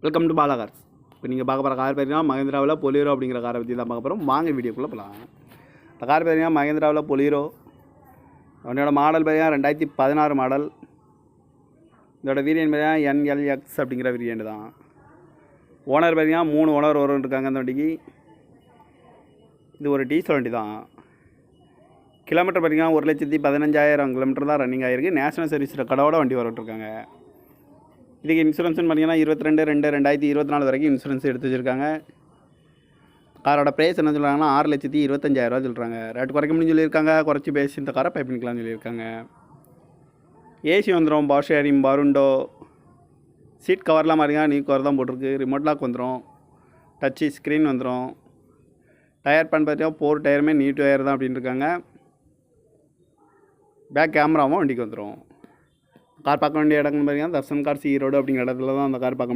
Welcome to Bala cars. இப்போ நீங்கள் பார்க்க போகிற கார் பார்த்தீங்கன்னா மஹேந்திராவில் பொலிரோ அப்படிங்கிற காரை பற்றி தான் பார்க்க போகிறோம். வாங்க வீடியோக்குள்ளே போகலாம். இந்த கார் பார்த்தீங்கன்னா மஹேந்திராவில் பொலிரோ. அவனோட மாடல் பார்த்தீங்கன்னா 2016 மாடல். இதோட வேரியன்ட் பார்த்தீங்கன்னா NLX அப்படிங்கிற வேரியன்ட் தான். ஓனர் பார்த்தீங்கன்னா 3 ஓனர் வரும் இருக்காங்க அந்த வண்டிக்கு. இது ஒரு டீசல் வண்டி தான். கிலோமீட்டர் பார்த்தீங்கன்னா 1,15,000 கிலோமீட்டர் தான் ரன்னிங் ஆகிருக்கு. நேஷனல் சர்வீஸ் கடவோட வண்டி வரட்டுருக்காங்க. இதுக்கு இன்சூரன்ஸ்னு பார்த்தீங்கன்னா 22/2/2024 வரைக்கும் இன்சூரன்ஸ் எடுத்து வச்சுருக்காங்க. காரோட ப்ரைஸ் என்ன சொல்கிறாங்கன்னா 6,25,000 சொல்கிறாங்க. ரேட்டு குறைக்க முடியும்னு சொல்லியிருக்காங்க. குறைச்சி பேசி இந்த காரை பை பண்ணிக்கலாம்னு சொல்லியிருக்காங்க. ஏசி வந்துடும், பவர் ஷேரிங், பருண்டோ, சீட் கவர்லாம் பார்த்தீங்கன்னா நியூ கவர் தான் போட்டிருக்கு. ரிமோட் லாக் வந்துடும், டச்சு ஸ்க்ரீன் வந்துடும். டயர் பேன் பார்த்தீங்கன்னா 4 டயருமே நியூ டயர் தான் அப்படின்னு இருக்காங்க. பேக் கேமராவும் வண்டிக்கு வந்துடும். கார் பார்க்க வேண்டிய இடங்கள்னு பார்த்தீங்கன்னா தர்சன் கார்ஸ் ஈரோடு அப்படிங்கிற இடத்துல தான் அந்த கார் பார்க்க